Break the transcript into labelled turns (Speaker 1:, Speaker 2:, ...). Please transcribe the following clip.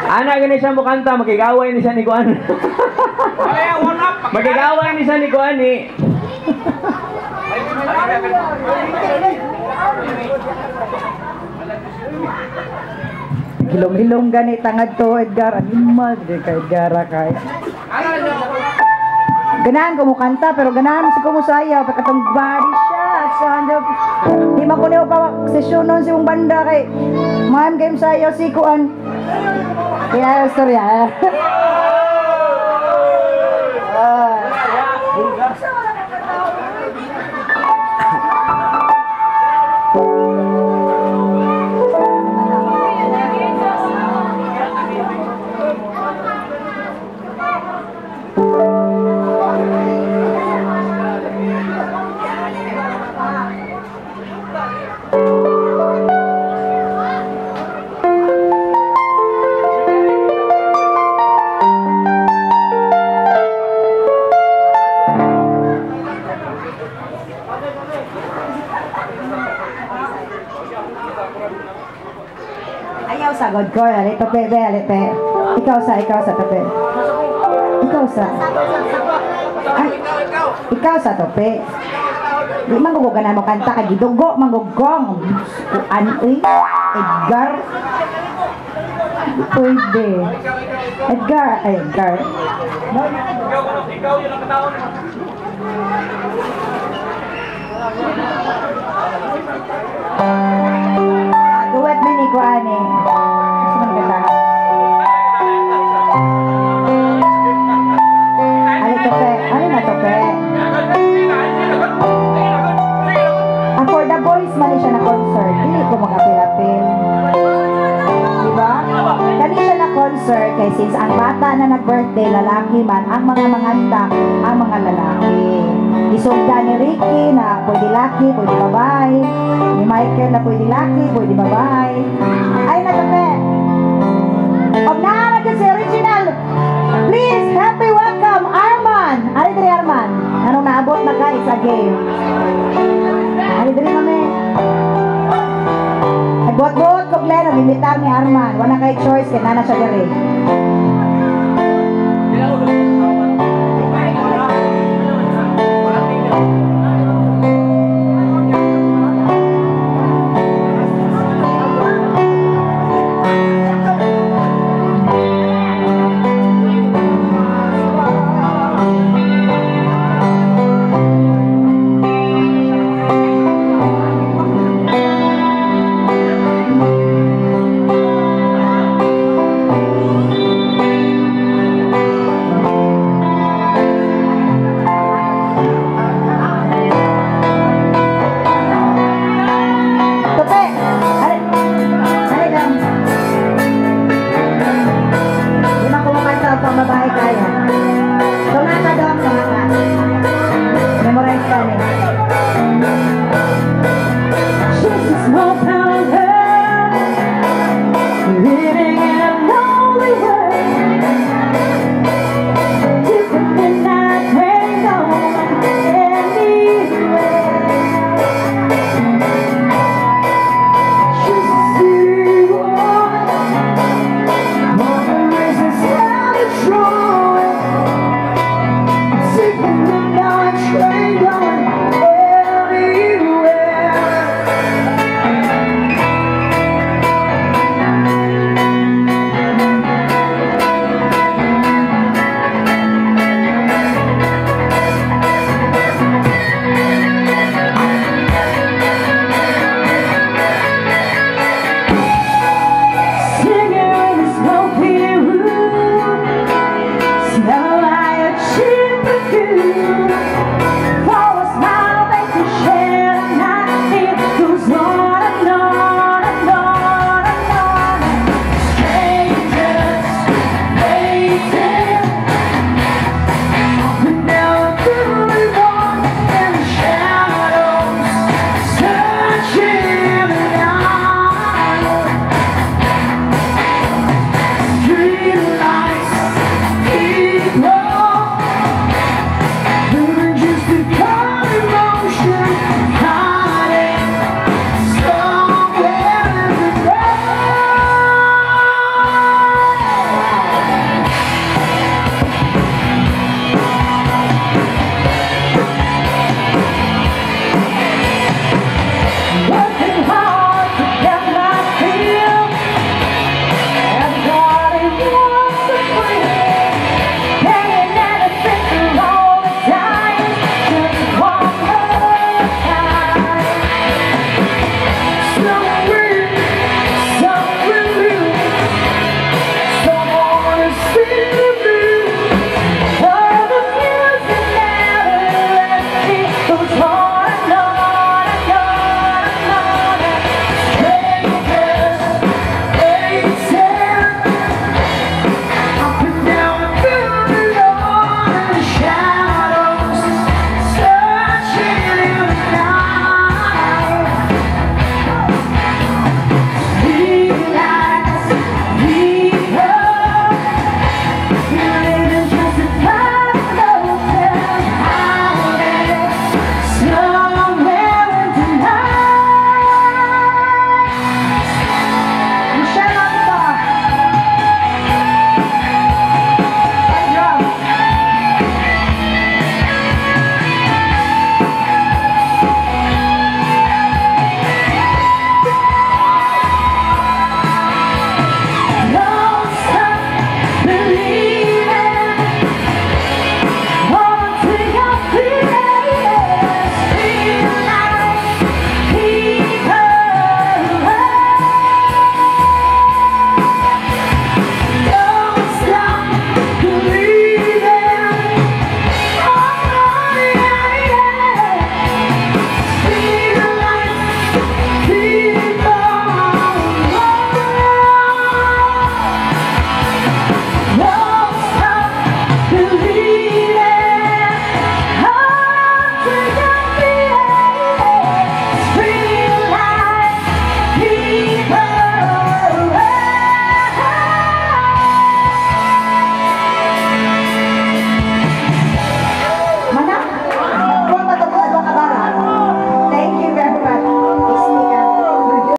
Speaker 1: Ana gani siya mo kanta, magigaway ni siya ni Kuan. Magigaway ni siya ni Kuan ni.
Speaker 2: Hilom-hilom gani tangad to Edgar, animal di kay Edgar kay. Ganahan ko mo kanta pero ganahan sa ko mo sayaw pagkatong body shot sound of di man ko niyo pa sesyonon si mong banda kay man game sayaw si Kuan. Kaya istorya. Ayaw sa God ko, alito pe, alite. Ikaw sa tope. Ikaw sa tope. Di man guguganan mo kanta kay gidugo manggugong. Kuan Edgar. Pwede. Edgar.
Speaker 1: Ikaw yun ang kataon.
Speaker 2: Duwat man ni Kuan eh. Saan kata? Ano na tope? For the boys man siya na concert. Dili ko magapil-apil. Diba? Kani siya na concert kay since ang bata na nag-birthday lalaki man, ang mga mangandak ang mga lalaki. Isugda ni Ricky na pwede laki, pwede babae. Ni Michael na pwede laki, pwede babae. Ay natope. Og na si original. Please, happy welcome Arman. Ari diri Arman. Anong naabot na ka sa game? Ari diri kami. Nagbuot-buot ko Glenn, nag-imitar ni Arman. Wala kay choice kay nana siya diri.